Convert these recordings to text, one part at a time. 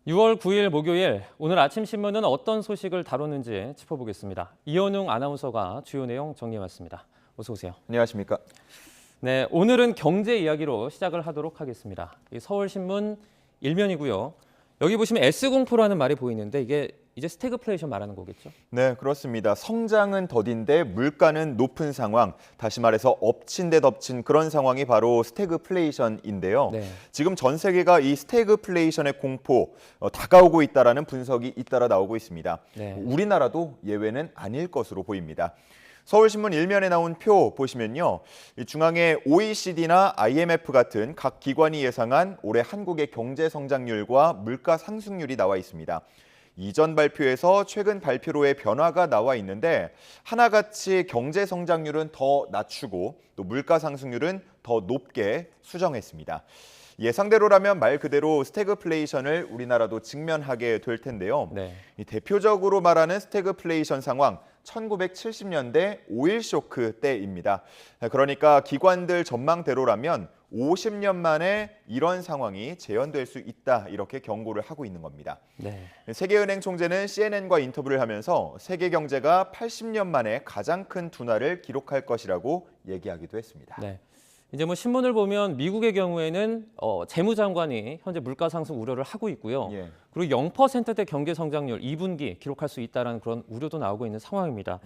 6월 9일 목요일, 오늘 아침 신문은 어떤 소식을 다뤘는지 짚어보겠습니다. 이현웅 아나운서가 주요 내용 정리해왔습니다. 어서 오세요. 안녕하십니까. 네, 오늘은 경제 이야기로 시작을 하도록 하겠습니다. 이 서울신문 일면이고요. 여기 보시면 S공포라는 말이 보이는데 이게 이제 스태그플레이션 말하는 거겠죠? 네, 그렇습니다. 성장은 더딘데 물가는 높은 상황, 다시 말해서 엎친 데 덮친 그런 상황이 바로 스태그플레이션인데요. 네. 지금 전 세계가 이 스태그플레이션의 공포, 다가오고 있다라는 분석이 잇따라 나오고 있습니다. 네. 우리나라도 예외는 아닐 것으로 보입니다. 서울신문 일면에 나온 표 보시면요. 이 중앙에 OECD나 IMF 같은 각 기관이 예상한 올해 한국의 경제 성장률과 물가 상승률이 나와 있습니다. 이전 발표에서 최근 발표로의 변화가 나와 있는데 하나같이 경제 성장률은 더 낮추고 또 물가 상승률은 더 높게 수정했습니다. 예상대로라면 말 그대로 스태그플레이션을 우리나라도 직면하게 될 텐데요. 네. 이 대표적으로 말하는 스태그플레이션 상황, 1970년대 오일 쇼크 때입니다. 그러니까 기관들 전망대로라면 50년 만에 이런 상황이 재현될 수 있다, 이렇게 경고를 하고 있는 겁니다. 네. 세계은행 총재는 CNN과 인터뷰를 하면서 세계 경제가 80년 만에 가장 큰 둔화를 기록할 것이라고 얘기하기도 했습니다. 네. 이제 뭐 신문을 보면 미국의 경우에는 재무장관이 현재 물가 상승 우려를 하고 있고요. 예. 그리고 0%대 경제 성장률 2분기 기록할 수 있다는 그런 우려도 나오고 있는 상황입니다.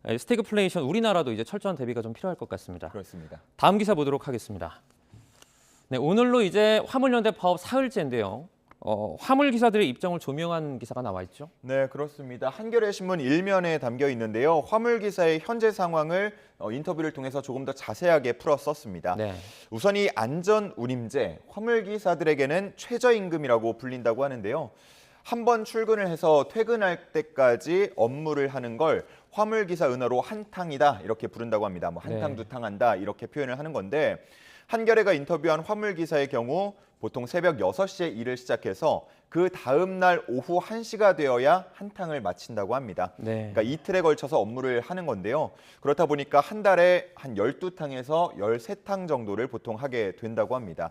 네. 스태그플레이션 우리나라도 이제 철저한 대비가 좀 필요할 것 같습니다. 그렇습니다. 다음 기사 보도록 하겠습니다. 네, 오늘로 이제 화물연대 파업 사흘째인데요. 화물 기사들의 입장을 조명한 기사가 나와 있죠. 네, 그렇습니다. 한겨레 신문 일면에 담겨 있는데요. 화물 기사의 현재 상황을 인터뷰를 통해서 조금 더 자세하게 풀어 썼습니다. 네. 우선 이 안전 운임제, 화물 기사들에게는 최저임금이라고 불린다고 하는데요. 한 번 출근을 해서 퇴근할 때까지 업무를 하는 걸 화물 기사 은어로 한탕이다, 이렇게 부른다고 합니다. 뭐 한탕 네. 두탕 한다, 이렇게 표현을 하는 건데, 한겨레가 인터뷰한 화물 기사의 경우 보통 새벽 6시에 일을 시작해서 그 다음 날 오후 1시가 되어야 한탕을 마친다고 합니다. 네. 그러니까 이틀에 걸쳐서 업무를 하는 건데요. 그렇다 보니까 한 달에 한 12탕에서 13탕 정도를 보통 하게 된다고 합니다.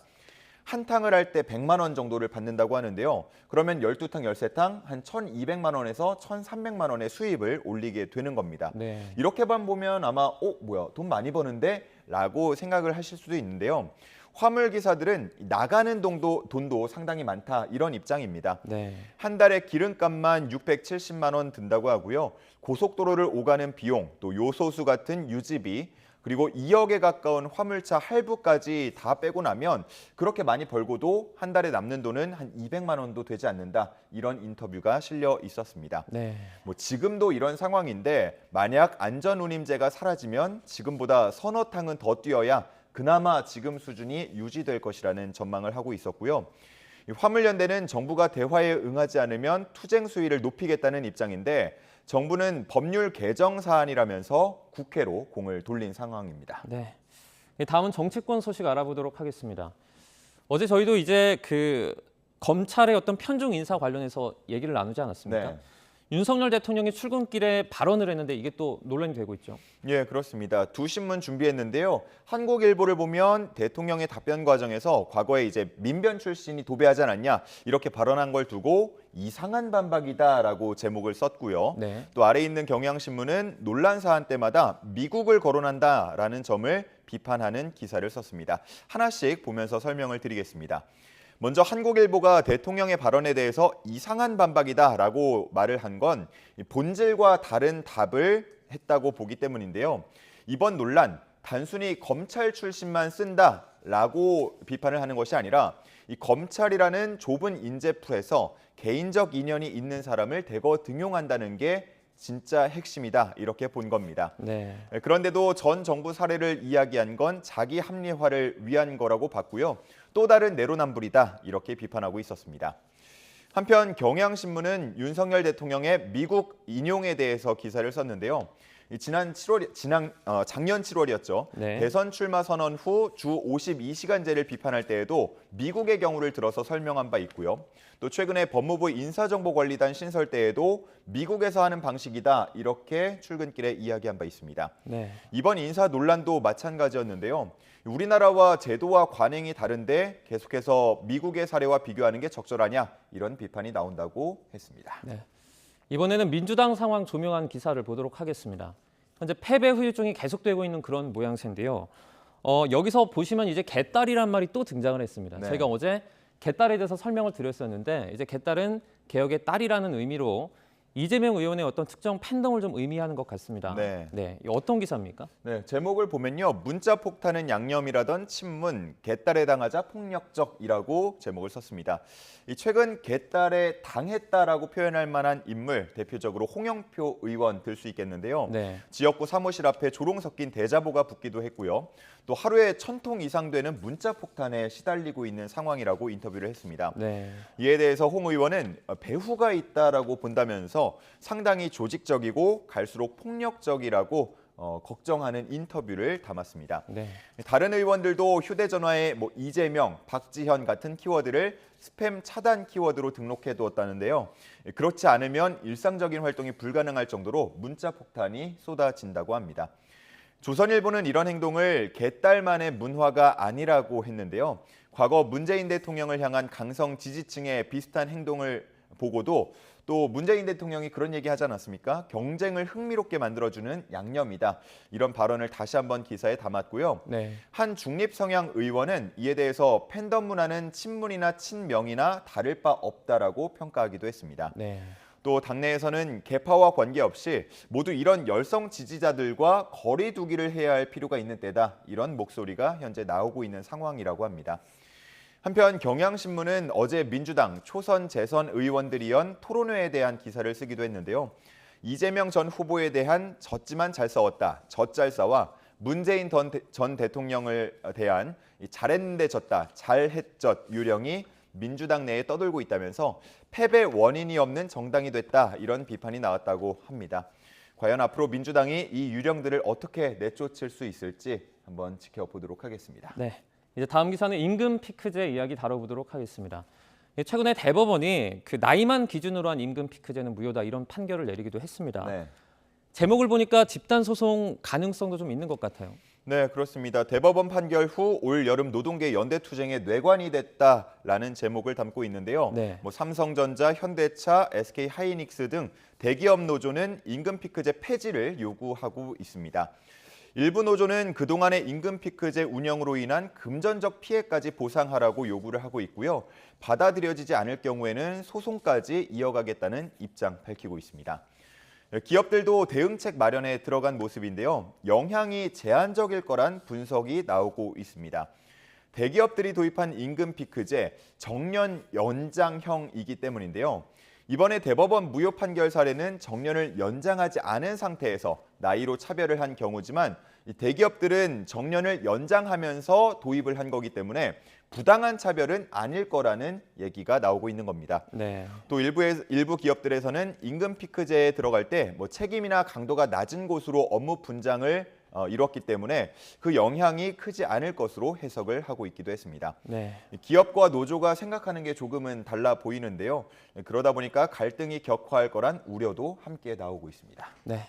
한 탕을 할 때 100만 원 정도를 받는다고 하는데요. 그러면 12탕, 13탕 한 1,200만 원에서 1,300만 원의 수입을 올리게 되는 겁니다. 네. 이렇게만 보면 아마 뭐야, 돈 많이 버는데? 라고 생각을 하실 수도 있는데요. 화물 기사들은 나가는 돈도 상당히 많다, 이런 입장입니다. 네. 한 달에 기름값만 670만 원 든다고 하고요. 고속도로를 오가는 비용, 또 요소수 같은 유지비, 그리고 2억에 가까운 화물차 할부까지 다 빼고 나면 그렇게 많이 벌고도 한 달에 남는 돈은 한 200만 원도 되지 않는다, 이런 인터뷰가 실려 있었습니다. 네. 뭐 지금도 이런 상황인데 만약 안전운임제가 사라지면 지금보다 서너 탕은 더 뛰어야 그나마 지금 수준이 유지될 것이라는 전망을 하고 있었고요. 화물연대는 정부가 대화에 응하지 않으면 투쟁 수위를 높이겠다는 입장인데 정부는 법률 개정 사안이라면서 국회로 공을 돌린 상황입니다. 네. 다음은 정치권 소식 알아보도록 하겠습니다. 어제 저희도 이제 그 검찰의 어떤 편중 인사 관련해서 얘기를 나누지 않았습니까? 네. 윤석열 대통령이 출근길에 발언을 했는데 이게 또 논란이 되고 있죠. 예, 그렇습니다. 두 신문 준비했는데요. 한국일보를 보면 대통령의 답변 과정에서 과거에 이제 민변 출신이 도배하지 않았냐, 이렇게 발언한 걸 두고 이상한 반박이다라고 제목을 썼고요. 네. 또 아래 있는 경향신문은 논란 사안 때마다 미국을 거론한다라는 점을 비판하는 기사를 썼습니다. 하나씩 보면서 설명을 드리겠습니다. 먼저 한국일보가 대통령의 발언에 대해서 이상한 반박이다라고 말을 한 건 본질과 다른 답을 했다고 보기 때문인데요. 이번 논란, 단순히 검찰 출신만 쓴다라고 비판을 하는 것이 아니라 이 검찰이라는 좁은 인재풀에서 개인적 인연이 있는 사람을 대거 등용한다는 게 진짜 핵심이다, 이렇게 본 겁니다. 네. 그런데도 전 정부 사례를 이야기한 건 자기 합리화를 위한 거라고 봤고요. 또 다른 내로남불이다, 이렇게 비판하고 있었습니다. 한편 경향신문은 윤석열 대통령의 미국 인용에 대해서 기사를 썼는데요. 작년 7월이었죠. 네. 대선 출마 선언 후 주 52시간제를 비판할 때에도 미국의 경우를 들어서 설명한 바 있고요. 또 최근에 법무부 인사정보관리단 신설 때에도 미국에서 하는 방식이다 이렇게 출근길에 이야기한 바 있습니다. 네. 이번 인사 논란도 마찬가지였는데요. 우리나라와 제도와 관행이 다른데 계속해서 미국의 사례와 비교하는 게 적절하냐 이런 비판이 나온다고 했습니다. 네. 이번에는 민주당 상황 조명한 기사를 보도록 하겠습니다. 현재 패배 후유증이 계속되고 있는 그런 모양새인데요. 여기서 보시면 이제 개딸이란 말이 또 등장을 했습니다. 네. 저희가 어제 개딸에 대해서 설명을 드렸었는데 이제 개딸은 개혁의 딸이라는 의미로 이재명 의원의 어떤 특정 팬덤을 좀 의미하는 것 같습니다. 네. 이 어떤 기사입니까? 네, 제목을 보면요. 문자 폭탄은 양념이라던 친문, 개딸에 당하자 폭력적이라고 제목을 썼습니다. 최근 개딸에 당했다라고 표현할 만한 인물, 대표적으로 홍영표 의원 들 수 있겠는데요. 네. 지역구 사무실 앞에 조롱 섞인 대자보가 붙기도 했고요. 또 하루에 1000통 이상 되는 문자 폭탄에 시달리고 있는 상황이라고 인터뷰를 했습니다. 네. 이에 대해서 홍 의원은 배후가 있다라고 본다면서 상당히 조직적이고 갈수록 폭력적이라고 걱정하는 인터뷰를 담았습니다. 네. 다른 의원들도 휴대전화에 이재명, 박지현 같은 키워드를 스팸 차단 키워드로 등록해 두었다는데요. 그렇지 않으면 일상적인 활동이 불가능할 정도로 문자 폭탄이 쏟아진다고 합니다. 조선일보는 이런 행동을 개딸만의 문화가 아니라고 했는데요. 과거 문재인 대통령을 향한 강성 지지층의 비슷한 행동을 보고도 또 문재인 대통령이 그런 얘기 하지 않았습니까? 경쟁을 흥미롭게 만들어주는 양념이다. 이런 발언을 다시 한번 기사에 담았고요. 네. 한 중립 성향 의원은 이에 대해서 팬덤 문화는 친문이나 친명이나 다를 바 없다라고 평가하기도 했습니다. 네. 또 당내에서는 계파와 관계없이 모두 이런 열성 지지자들과 거리 두기를 해야 할 필요가 있는 때다. 이런 목소리가 현재 나오고 있는 상황이라고 합니다. 한편 경향신문은 어제 민주당 초선 재선 의원들이 연 토론회에 대한 기사를 쓰기도 했는데요. 이재명 전 후보에 대한 졌지만 잘 싸웠다, 젖잘싸와 문재인 전 대통령을 대한 잘했는데 졌다, 잘했젖 유령이 민주당 내에 떠돌고 있다면서 패배 원인이 없는 정당이 됐다 이런 비판이 나왔다고 합니다. 과연 앞으로 민주당이 이 유령들을 어떻게 내쫓을 수 있을지 한번 지켜보도록 하겠습니다. 네. 이제 다음 기사는 임금 피크제 이야기 다뤄보도록 하겠습니다. 최근에 대법원이 그 나이만 기준으로 한 임금 피크제는 무효다 이런 판결을 내리기도 했습니다. 네. 제목을 보니까 집단 소송 가능성도 좀 있는 것 같아요. 네, 그렇습니다. 대법원 판결 후 올 여름 노동계 연대투쟁의 뇌관이 됐다라는 제목을 담고 있는데요. 네. 삼성전자, 현대차, SK하이닉스 등 대기업 노조는 임금 피크제 폐지를 요구하고 있습니다. 일부 노조는 그동안의 임금 피크제 운영으로 인한 금전적 피해까지 보상하라고 요구를 하고 있고요. 받아들여지지 않을 경우에는 소송까지 이어가겠다는 입장 밝히고 있습니다. 기업들도 대응책 마련에 들어간 모습인데요. 영향이 제한적일 거란 분석이 나오고 있습니다. 대기업들이 도입한 임금 피크제 정년 연장형이기 때문인데요. 이번에 대법원 무효 판결 사례는 정년을 연장하지 않은 상태에서 나이로 차별을 한 경우지만 대기업들은 정년을 연장하면서 도입을 한 거기 때문에 부당한 차별은 아닐 거라는 얘기가 나오고 있는 겁니다. 네. 또 일부 기업들에서는 임금 피크제에 들어갈 때 책임이나 강도가 낮은 곳으로 업무 분장을 이뤘기 때문에 그 영향이 크지 않을 것으로 해석을 하고 있기도 했습니다. 네. 기업과 노조가 생각하는 게 조금은 달라 보이는데요. 그러다 보니까 갈등이 격화할 거란 우려도 함께 나오고 있습니다. 네.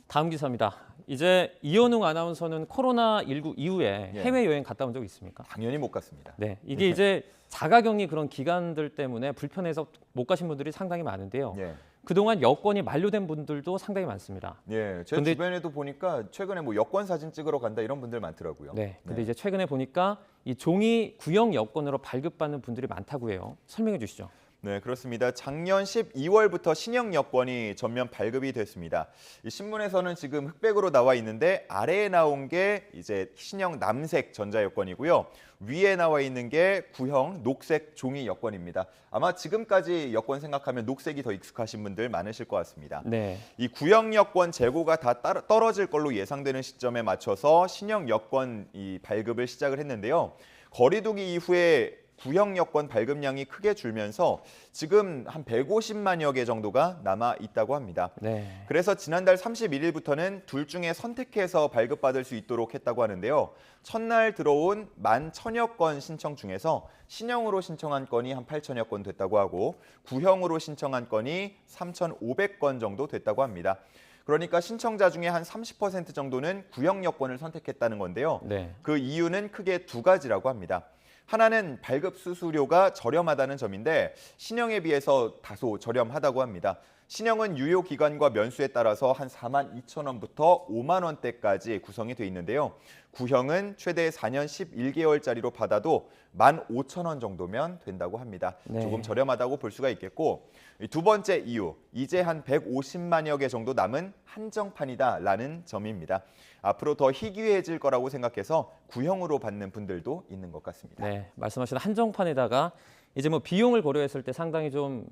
다음 기사입니다. 이제 이현웅 아나운서는 코로나19 이후에 해외여행 갔다 온 적 있습니까? 당연히 못 갔습니다. 네. 이게 이제 자가격리 그런 기간들 때문에 불편해서 못 가신 분들이 상당히 많은데요. 예. 그동안 여권이 만료된 분들도 상당히 많습니다. 예, 제 근데- 주변에도 보니까 최근에 여권 사진 찍으러 간다 이런 분들 많더라고요. 네. 근데 이제 최근에 보니까 이 종이 구형 여권으로 발급받는 분들이 많다고 해요. 설명해 주시죠. 네, 그렇습니다. 작년 12월부터 신형 여권이 전면 발급이 됐습니다. 이 신문에서는 지금 흑백으로 나와 있는데 아래에 나온 게 이제 신형 남색 전자 여권이고요. 위에 나와 있는 게 구형 녹색 종이 여권입니다. 아마 지금까지 여권 생각하면 녹색이 더 익숙하신 분들 많으실 것 같습니다. 네. 이 구형 여권 재고가 다 떨어질 걸로 예상되는 시점에 맞춰서 신형 여권 이 발급을 시작을 했는데요. 거리두기 이후에 구형 여권 발급량이 크게 줄면서 지금 한 150만여 개 정도가 남아 있다고 합니다. 네. 그래서 지난달 31일부터는 둘 중에 선택해서 발급받을 수 있도록 했다고 하는데요. 첫날 들어온 11,000여 건 신청 중에서 신형으로 신청한 건이 한 8,000여 건 됐다고 하고 구형으로 신청한 건이 3,500건 정도 됐다고 합니다. 그러니까 신청자 중에 한 30% 정도는 구형 여권을 선택했다는 건데요. 네. 그 이유는 크게 두 가지라고 합니다. 하나는 발급 수수료가 저렴하다는 점인데 신형에 비해서 다소 저렴하다고 합니다. 신형은 유효 기간과 면수에 따라서 한 42,000원부터 5만 원대까지 구성이 돼 있는데요. 구형은 최대 4년 11개월짜리로 받아도 15,000원 정도면 된다고 합니다. 네. 조금 저렴하다고 볼 수가 있겠고, 두 번째 이유, 이제 한 150만여 개 정도 남은 한정판이다라는 점입니다. 앞으로 더 희귀해질 거라고 생각해서 구형으로 받는 분들도 있는 것 같습니다. 네, 말씀하신 한정판에다가 이제 뭐 비용을 고려했을 때 상당히 좀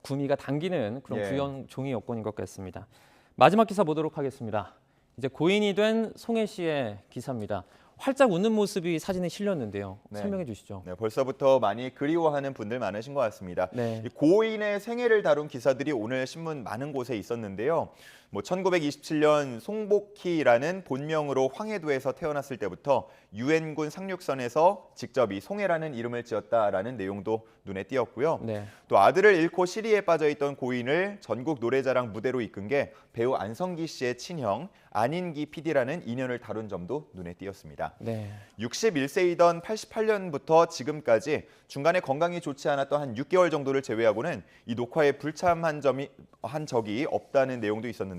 구미가 당기는 그런 예. 구형 종이 여권인 것 같습니다. 마지막 기사 보도록 하겠습니다. 이제 고인이 된 송혜 씨의 기사입니다. 활짝 웃는 모습이 사진에 실렸는데요. 네. 설명해 주시죠. 네, 벌써부터 많이 그리워하는 분들 많으신 것 같습니다. 네. 이 고인의 생애를 다룬 기사들이 오늘 신문 많은 곳에 있었는데요. 1927년 송복희라는 본명으로 황해도에서 태어났을 때부터 유엔군 상륙선에서 직접 이 송해라는 이름을 지었다라는 내용도 눈에 띄었고요. 네. 또 아들을 잃고 시리에 빠져있던 고인을 전국 노래자랑 무대로 이끈 게 배우 안성기 씨의 친형 안인기 PD라는 인연을 다룬 점도 눈에 띄었습니다. 네. 61세이던 88년부터 지금까지 중간에 건강이 좋지 않았던 한 6개월 정도를 제외하고는 이 녹화에 불참한 적이 없다는 내용도 있었는데요.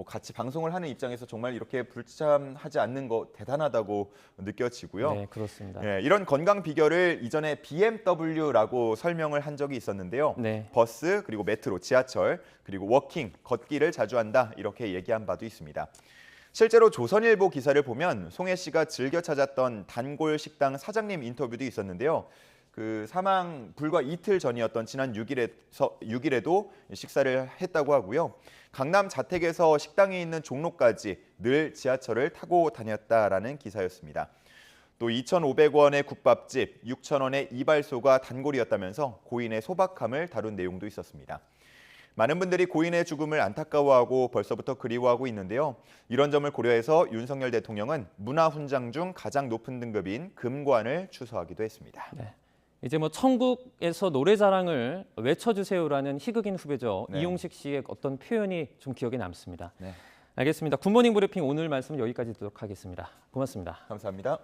같이 방송을 하는 입장에서 정말 이렇게 불참하지 않는 거 대단하다고 느껴지고요. 네, 그렇습니다. 예, 이런 건강 비결을 이전에 BMW라고 설명을 한 적이 있었는데요. 네. 버스, 그리고 메트로, 지하철, 그리고 워킹, 걷기를 자주 한다 이렇게 얘기한 바도 있습니다. 실제로 조선일보 기사를 보면 송혜 씨가 즐겨 찾았던 단골 식당 사장님 인터뷰도 있었는데요. 그 사망 불과 이틀 전이었던 지난 6일에도 식사를 했다고 하고요. 강남 자택에서 식당이 있는 종로까지 늘 지하철을 타고 다녔다라는 기사였습니다. 또 2,500원의 국밥집, 6,000원의 이발소가 단골이었다면서 고인의 소박함을 다룬 내용도 있었습니다. 많은 분들이 고인의 죽음을 안타까워하고 벌써부터 그리워하고 있는데요. 이런 점을 고려해서 윤석열 대통령은 문화훈장 중 가장 높은 등급인 금관을 추서하기도 했습니다. 네. 이제 뭐 천국에서 노래자랑을 외쳐주세요라는 희극인 후배죠. 네. 이용식 씨의 어떤 표현이 좀 기억에 남습니다. 네. 알겠습니다. 굿모닝 브리핑 오늘 말씀 여기까지 듣도록 하겠습니다. 고맙습니다. 감사합니다.